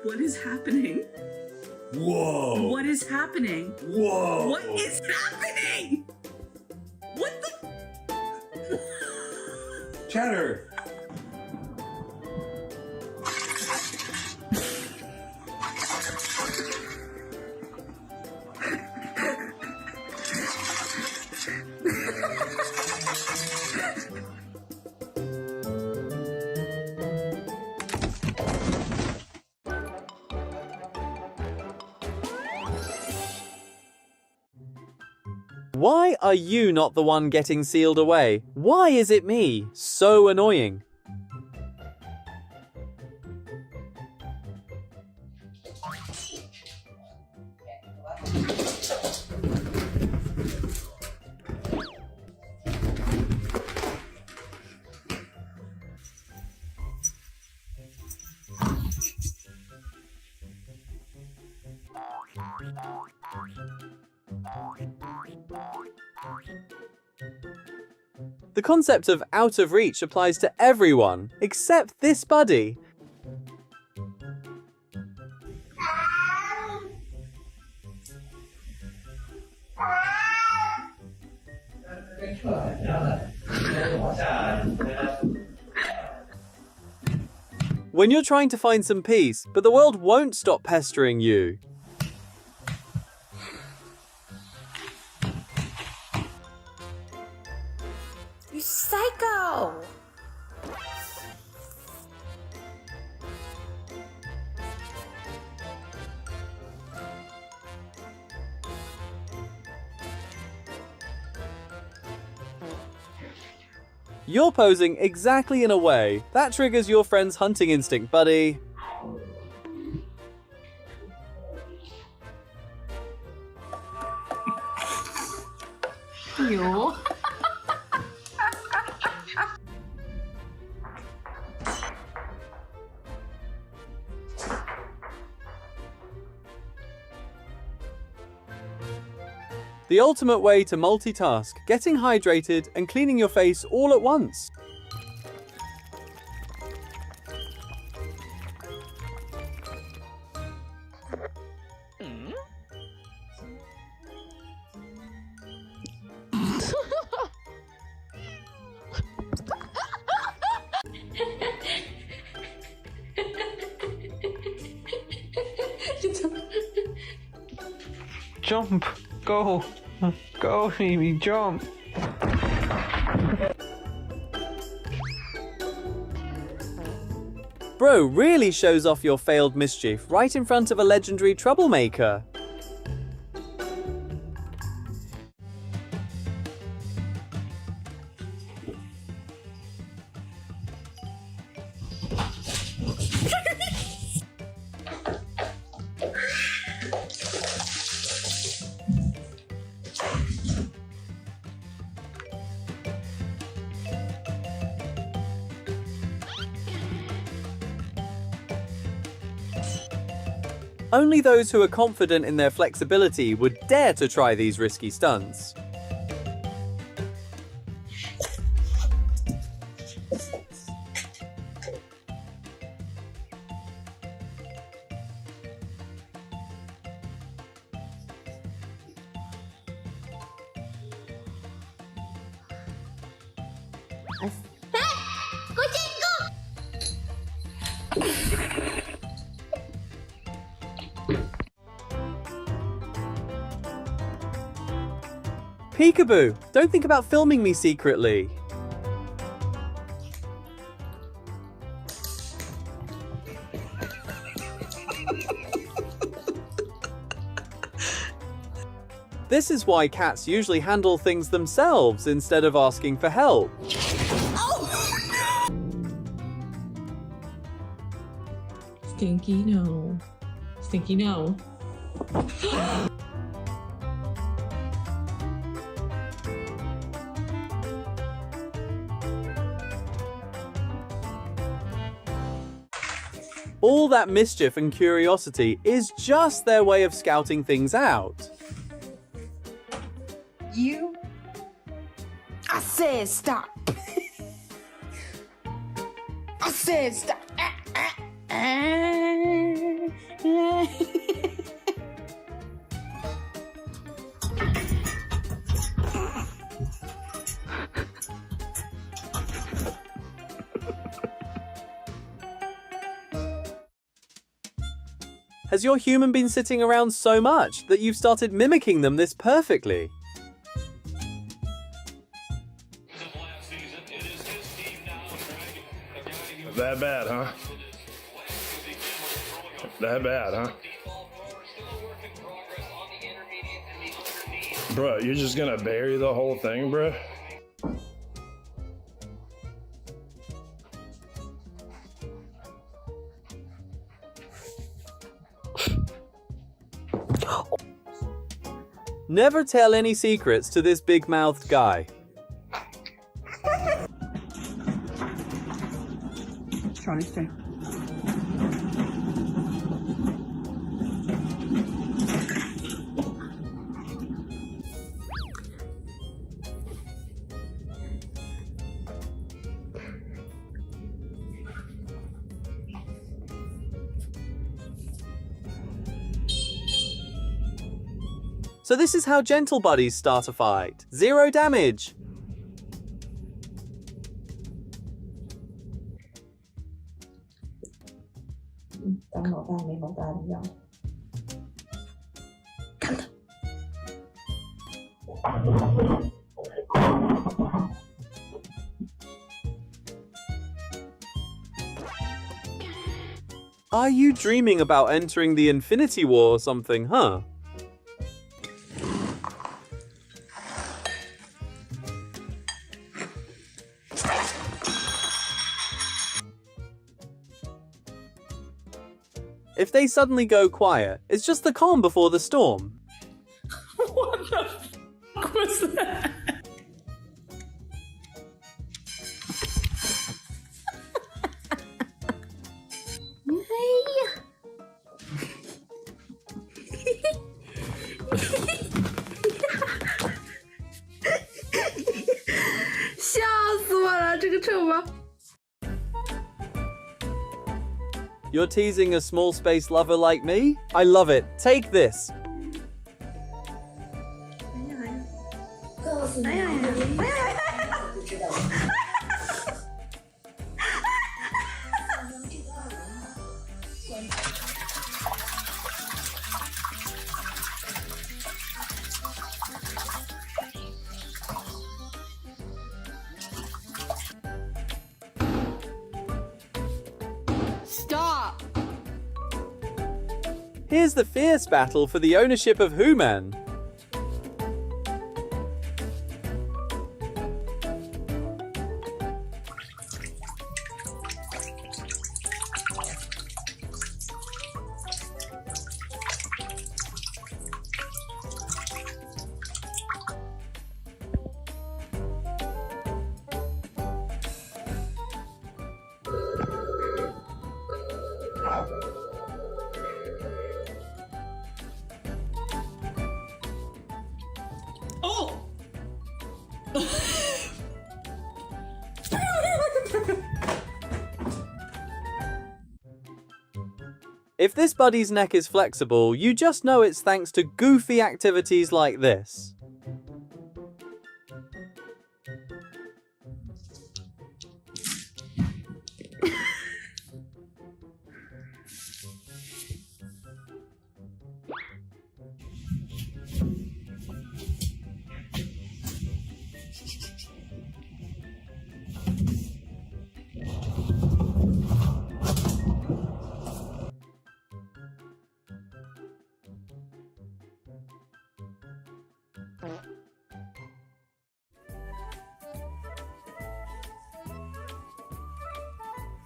What is happening? Whoa! What is happening? Whoa! What is happening? What the? Chatter! Why are you not the one getting sealed away? Why is it me? So annoying. The concept of out of reach applies to everyone, except this buddy. When you're trying to find some peace, but the world won't stop pestering you. You psycho! You're posing exactly in a way that triggers your friend's hunting instinct, buddy. You. The ultimate way to multitask, getting hydrated and cleaning your face all at once. Jump! Go! Go, Amy, jump! Bro really shows off your failed mischief right in front of a legendary troublemaker. Only those who are confident in their flexibility would dare to try these risky stunts. Peekaboo! Don't think about filming me secretly. This is why cats usually handle things themselves instead of asking for help. Stinky no. Stinky no. All that mischief and curiosity is just their way of scouting things out. You? I said stop. I said stop. Has your human been sitting around so much that you've started mimicking them this perfectly? That bad, huh? That bad, huh? Bruh, you're just gonna bury the whole thing, bruh? Never tell any secrets to this big-mouthed guy. Charlie, stay. So this is how gentle buddies start a fight. 0 damage. Are you dreaming about entering the Infinity War or something, huh? If they suddenly go quiet, it's just the calm before the storm. What the fuck was that? You're teasing a small space lover like me? I love it. Take this. Stop! Here's the fierce battle for the ownership of Human. Oh! If this buddy's neck is flexible, you just know it's thanks to goofy activities like this.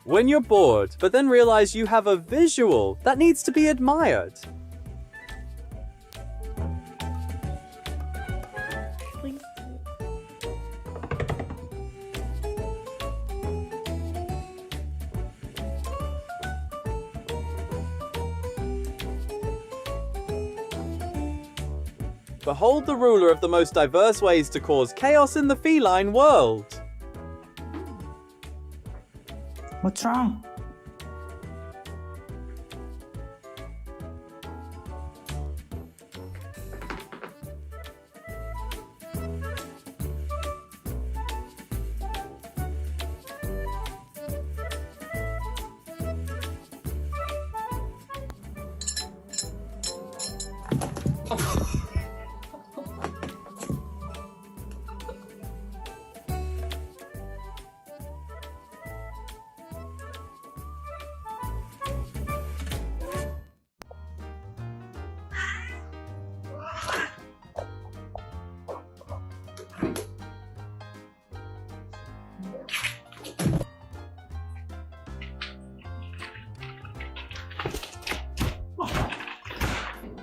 When you're bored, but then realize you have a visual that needs to be admired. Behold the ruler of the most diverse ways to cause chaos in the feline world. What's wrong?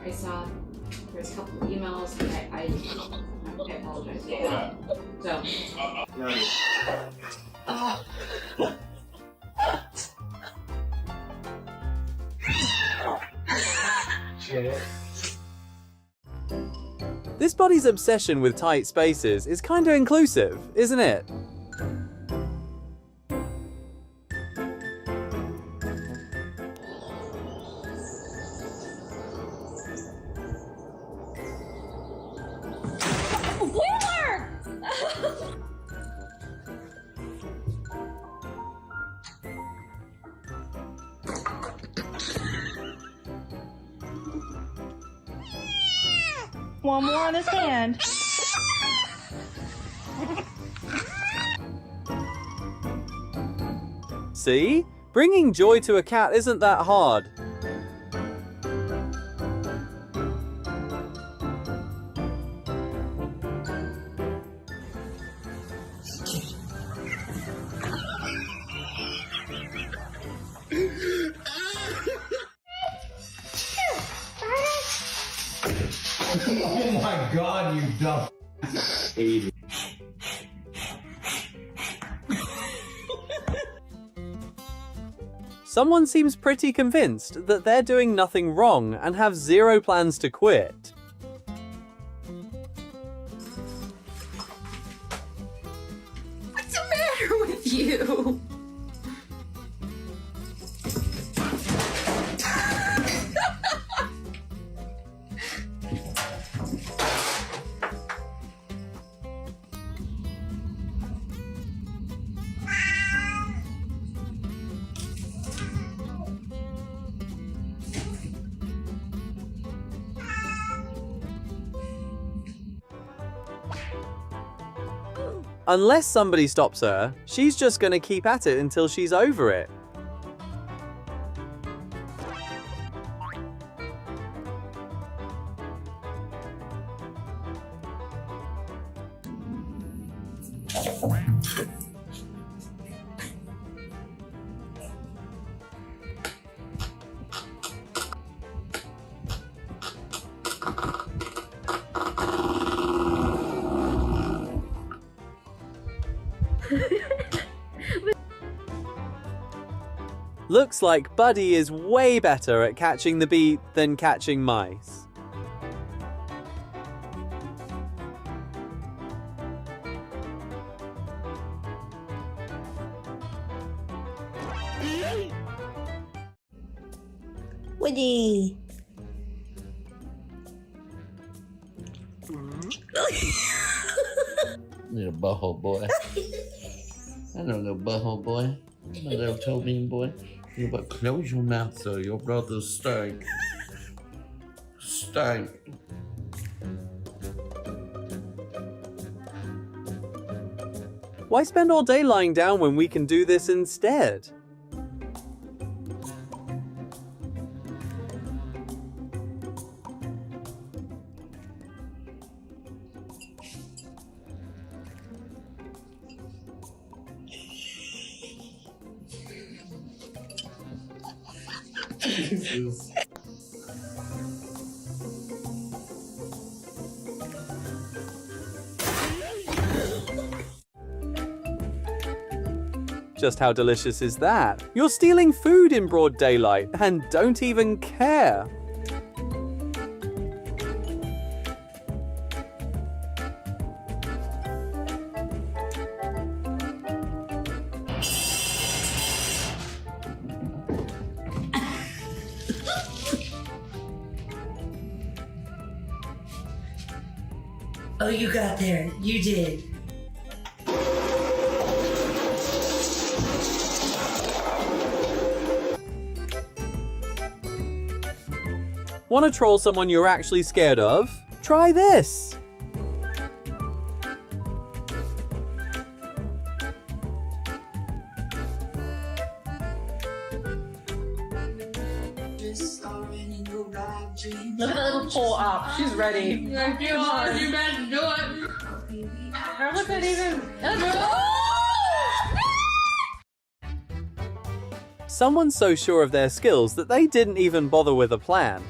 I saw there's a couple of emails, and I apologize. Yeah. So. This body's obsession with tight spaces is kinda inclusive, isn't it? One more on his hand. See? Bringing joy to a cat isn't that hard. Oh my god, you dumb idiot. Someone seems pretty convinced that they're doing nothing wrong and have zero plans to quit. What's the matter with you? Unless somebody stops her, she's just gonna keep at it until she's over it. Looks like Buddy is way better at catching the beat than catching mice. Woody. Little butthole boy. I know, little butthole boy. My little toe bean boy. You better close your mouth so your brother's stank. Stank. Why spend all day lying down when we can do this instead? Jesus. Just how delicious is that? You're stealing food in broad daylight and don't even care. Oh, you got there. You did. Want to troll someone you're actually scared of? Try this! Look at that little pull up. She's ready. Come on, you better do it. How was that even? Someone's so sure of their skills that they didn't even bother with a plan.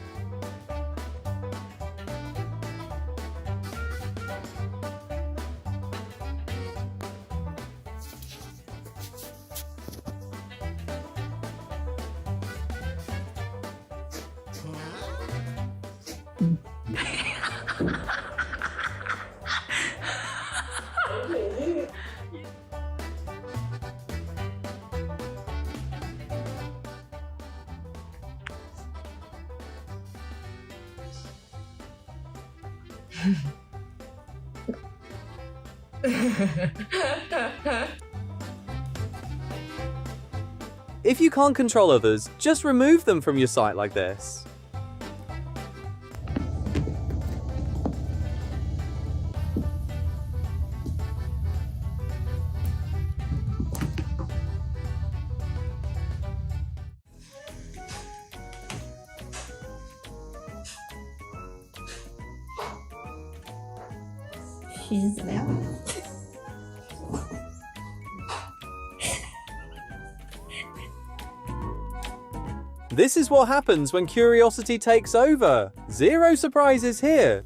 If you can't control others, just remove them from your sight like this. She's there. This is what happens when curiosity takes over. Zero surprises here.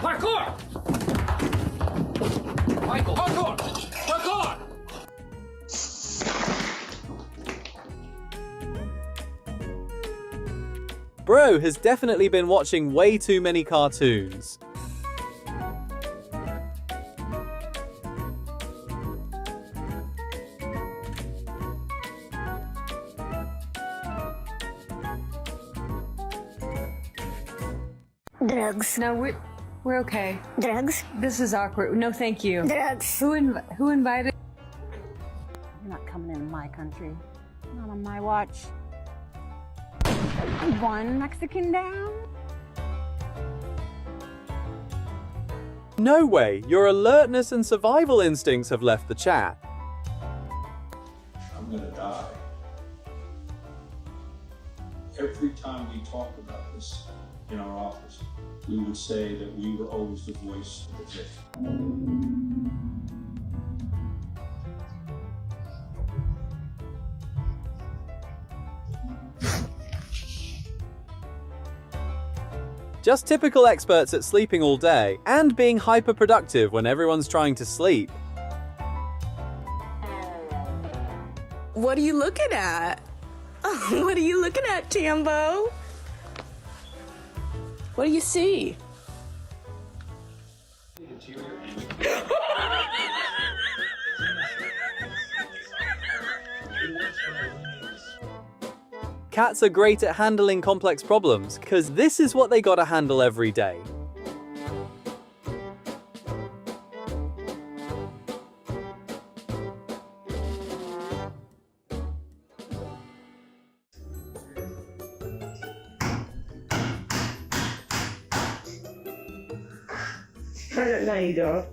Parkour! Michael, parkour! Parkour! Bro has definitely been watching way too many cartoons. Drugs. No, we're okay. Drugs. This is awkward. No, thank you. Drugs. Who invited? You're not coming into my country. Not on my watch. One Mexican down? No way, your alertness and survival instincts have left the chat. I'm gonna die. Every time we talk about this in our office, we would say that we were always the voice of the victim. Just typical experts at sleeping all day and being hyper-productive when everyone's trying to sleep. What are you looking at? What are you looking at, Tambo? What do you see? Cats are great at handling complex problems, because this is what they gotta handle every day. I don't know, you don't.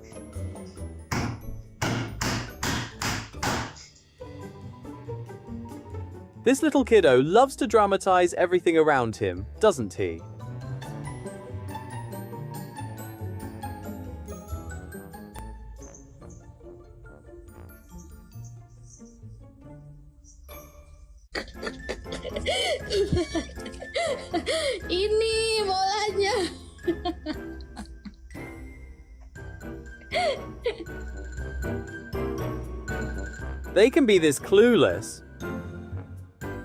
This little kiddo loves to dramatize everything around him, doesn't he? Ini bolanya. They can be this clueless,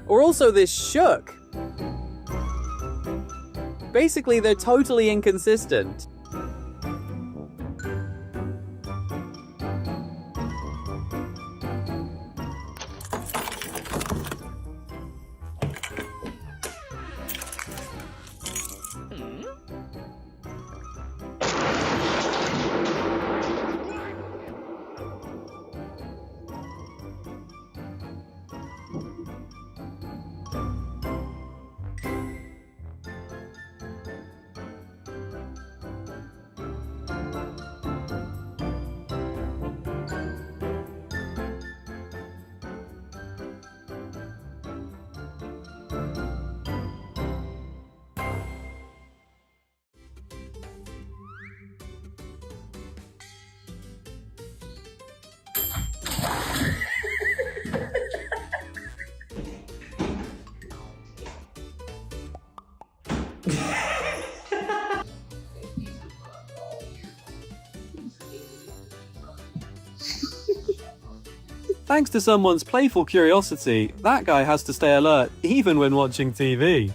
or also this shook. Basically, they're totally inconsistent. Thanks to someone's playful curiosity, that guy has to stay alert even when watching TV.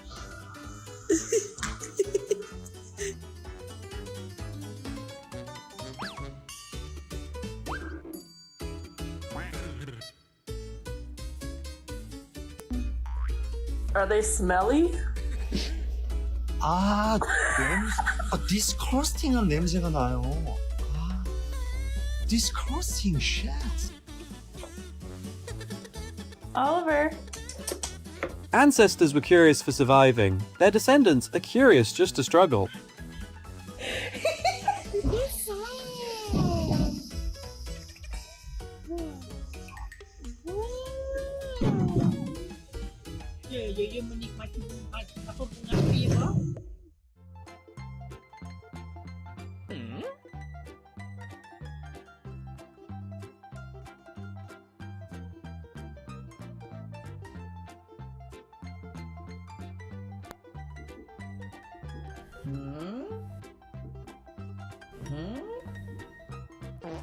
Are they smelly? 아, disgusting한 냄새가 나요. 아, disgusting shit. Oliver. Ancestors were curious for surviving. Their descendants are curious just to struggle.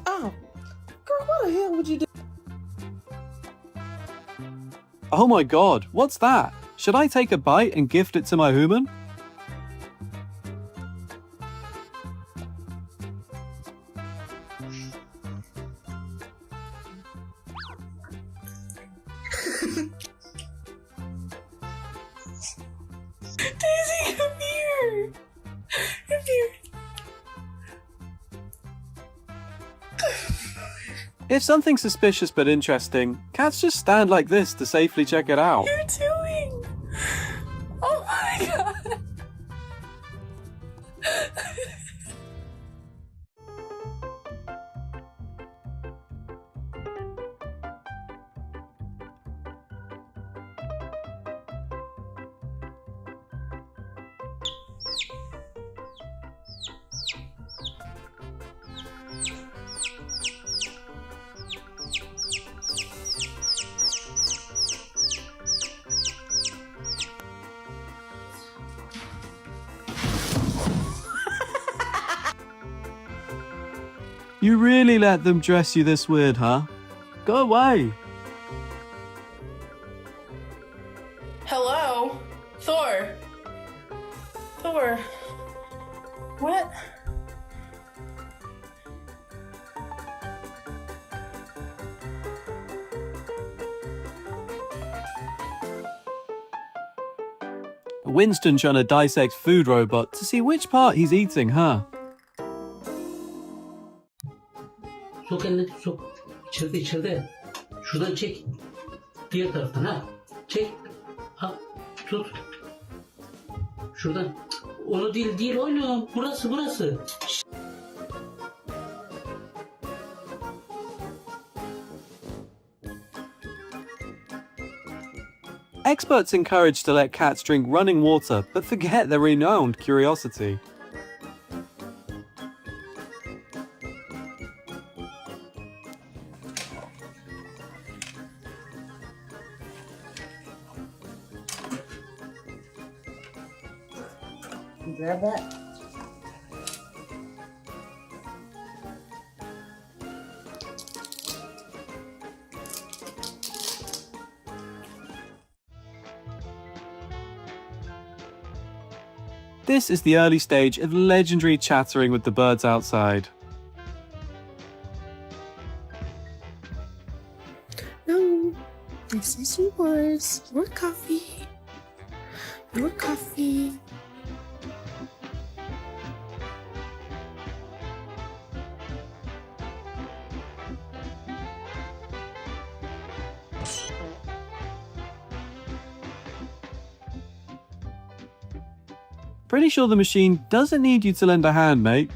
Oh, girl, what the hell would you do? Oh my god, what's that? Should I take a bite and gift it to my human? Daisy, come here. Come here. If something's suspicious but interesting, cats just stand like this to safely check it out. What are you doing? Oh my god. You really let them dress you this weird, huh? Go away! Hello? Thor? Thor? What? Winston trying to dissect food robot to see which part he's eating, huh? Sok elini sok. İçeride içeride. Şuradan çek. Diğer taraftan ha. Çek. Ha. Tut. Şuradan. Onu değil oğlum. Burası. Experts encourage to let cats drink running water, but forget their renowned curiosity. Grab that. This is the early stage of legendary chattering with the birds outside. No, this is yours. Your coffee. Your coffee. Pretty sure the machine doesn't need you to lend a hand, mate.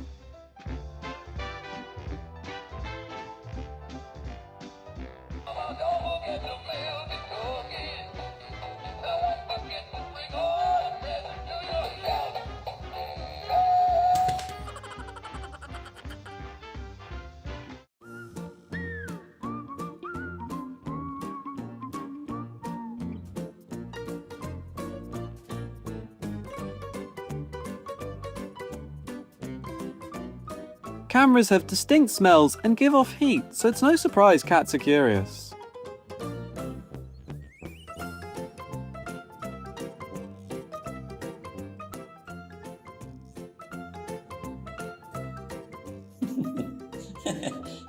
Cameras have distinct smells and give off heat, so it's no surprise cats are curious.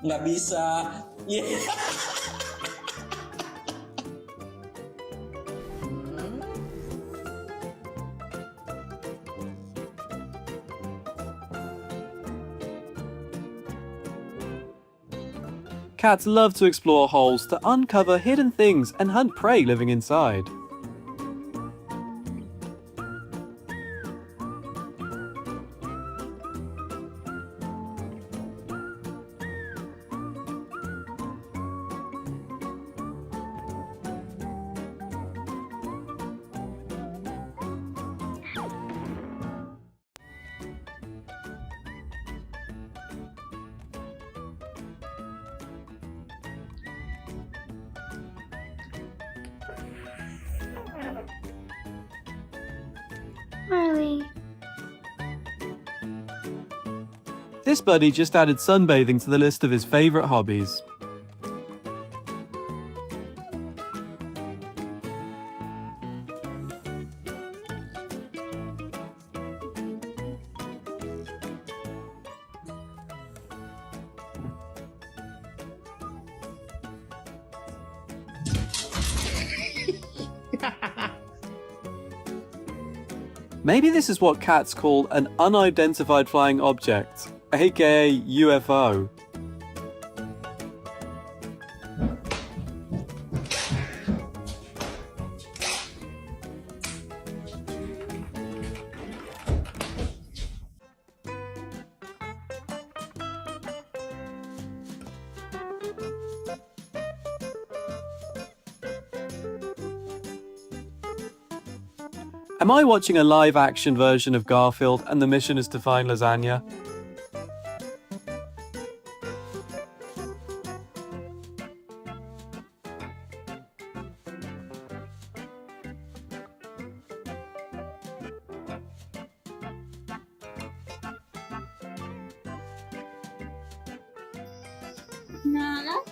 Nggak bisa. Yeah. Cats love to explore holes to uncover hidden things and hunt prey living inside. Marley. This buddy just added sunbathing to the list of his favourite hobbies. Maybe this is what cats call an unidentified flying object, aka UFO. Am I watching a live-action version of Garfield and the mission is to find lasagna? Nala.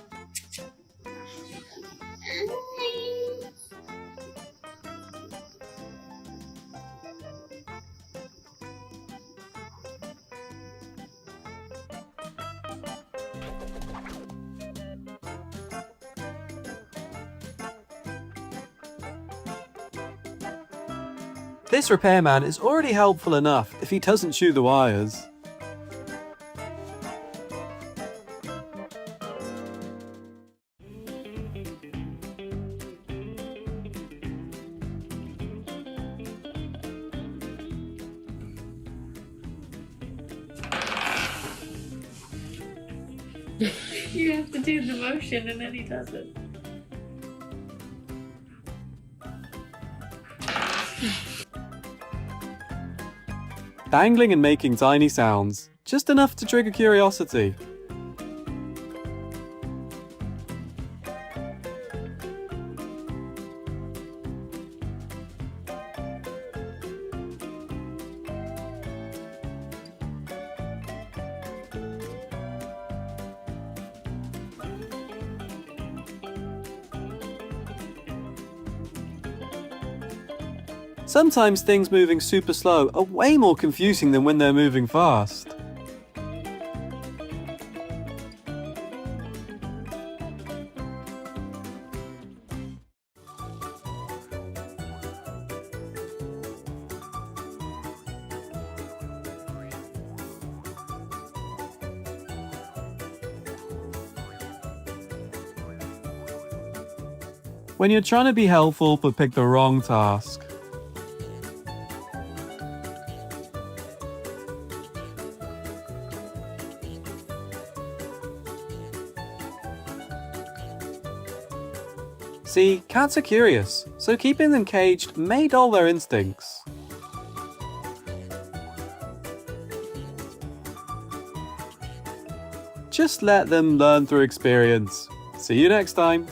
This repairman is already helpful enough if he doesn't chew the wires. You have to do the motion and then he does it. Dangling and making tiny sounds, just enough to trigger curiosity. Sometimes things moving super slow are way more confusing than when they're moving fast. When you're trying to be helpful but pick the wrong task. See, cats are curious, so keeping them caged may dull their instincts. Just let them learn through experience. See you next time.